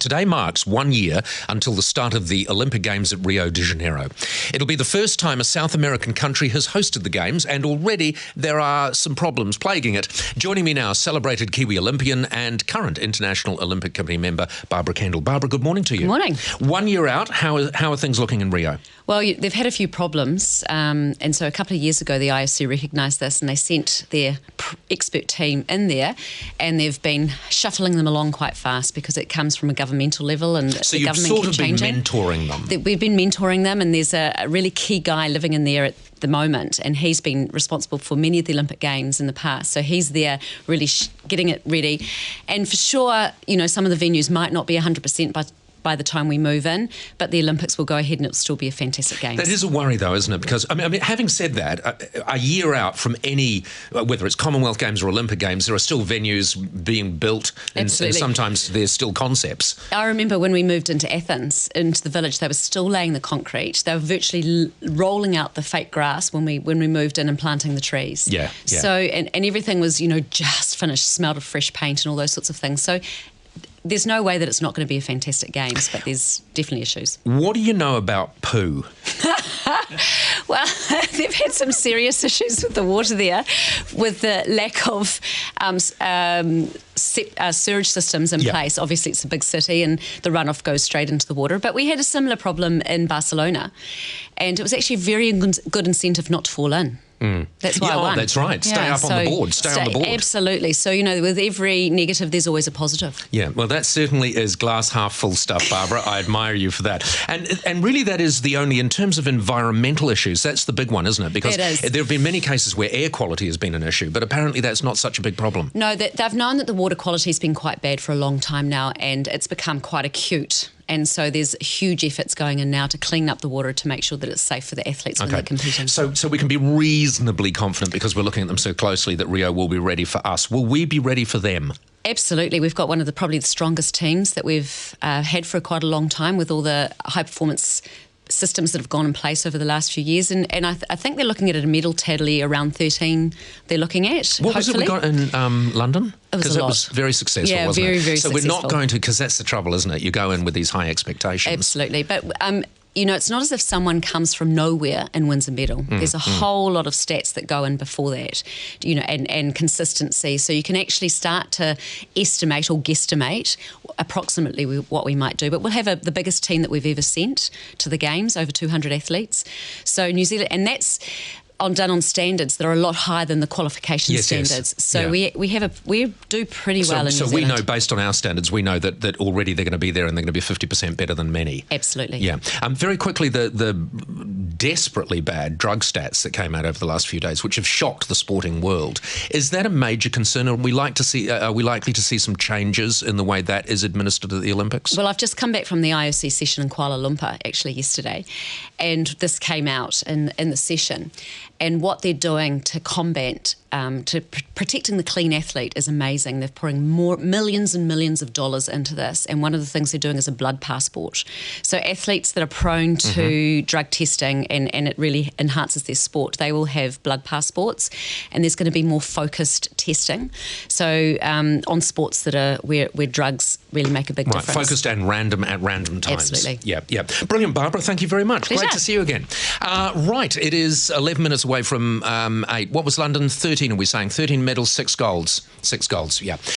Today marks 1 year until the start of the Olympic Games at Rio de Janiero. It'll be the first time a South American country has hosted the Games, and already there are some problems plaguing it. Joining me now, celebrated Kiwi Olympian and current International Olympic Committee member, Barbara Kendall. Barbara, good morning to you. Good morning. 1 year out, how are things looking in Rio? Well, they've had a few problems, and so a couple of years ago the IOC recognised this and they sent their expert team in there, and they've been shuffling them along quite fast because it comes from a governmental level, and so the government sort keep of changing. been mentoring them. We've been mentoring them, and there's a really key guy living in there at the moment, and he's been responsible for many of the Olympic Games in the past, so he's there really getting it ready. And for sure, some of the venues might not be 100% by the time we move in, but the Olympics will go ahead and it'll still be a fantastic Games. That is a worry though, isn't it? Because, I mean, having said that, a year out from any, whether it's Commonwealth Games or Olympic Games, there are still venues being built, and sometimes there's still concepts. I remember when we moved into Athens, into the village, they were still laying the concrete. They were virtually rolling out the fake grass when we moved in and planting the trees. Yeah. So, and everything was, just finished, smelled of fresh paint and all those sorts of things. So there's no way that it's not going to be a fantastic Games, but there's definitely issues. What do you know about poo? Well, they've had some serious issues with the water there, with the lack of sewage systems in place. Obviously, it's a big city and the runoff goes straight into the water. But we had a similar problem in Barcelona, and it was actually a very good incentive not to fall in. That's why I won. That's right. Stay up on the board. Stay on the board. Absolutely. So, with every negative, there's always a positive. Yeah, well, that certainly is glass half full stuff, Barbara. I admire you for that. And really that is the only, in terms of environmental issues, that's the big one, isn't it? Because there have been many cases where air quality has been an issue, but apparently that's not such a big problem. No, they've known that the water quality has been quite bad for a long time now, and it's become quite acute. And so there's huge efforts going in now to clean up the water to make sure that it's safe for the athletes when they're competing. So we can be reasonably confident, because we're looking at them so closely, that Rio will be ready for us. Will we be ready for them? Absolutely. We've got one of probably the strongest teams that we've had for quite a long time, with all the high-performance systems that have gone in place over the last few years, and I think they're looking at a medal tally around 13 they're looking at, What was it we got in London? Because it was very successful, wasn't it? Very so successful. We're not going to, because that's the trouble, isn't it? You go in with these high expectations. Absolutely. But it's not as if someone comes from nowhere and wins a medal. There's a whole lot of stats that go in before that, and consistency. So you can actually start to estimate or guesstimate approximately what we might do. But we'll have the biggest team that we've ever sent to the Games, over 200 athletes. So New Zealand, and that's done on standards that are a lot higher than the qualification standards. So we do pretty well in New Zealand. So we know, based on our standards, we know that already they're going to be there and they're going to be 50% better than many. Absolutely. Yeah. Very quickly, the desperately bad drug stats that came out over the last few days, which have shocked the sporting world. Is that a major concern? Are we likely to see some changes in the way that is administered at the Olympics? Well, I've just come back from the IOC session in Kuala Lumpur, actually yesterday, and this came out in the session. And what they're doing to combat, protecting the clean athlete is amazing. They're pouring millions and millions of dollars into this. And one of the things they're doing is a blood passport. So athletes that are prone to drug testing and it really enhances their sport, they will have blood passports, and there's going to be more focused testing. So on sports that are where drugs really make a big difference. Focused and random at random times. Absolutely. Yeah. Brilliant, Barbara. Thank you very much. Pleasure. Great to see you again. Right, it is 11 minutes away from 8. What was London? 13, are we saying? 13 medals, 6 golds. 6 golds, yeah.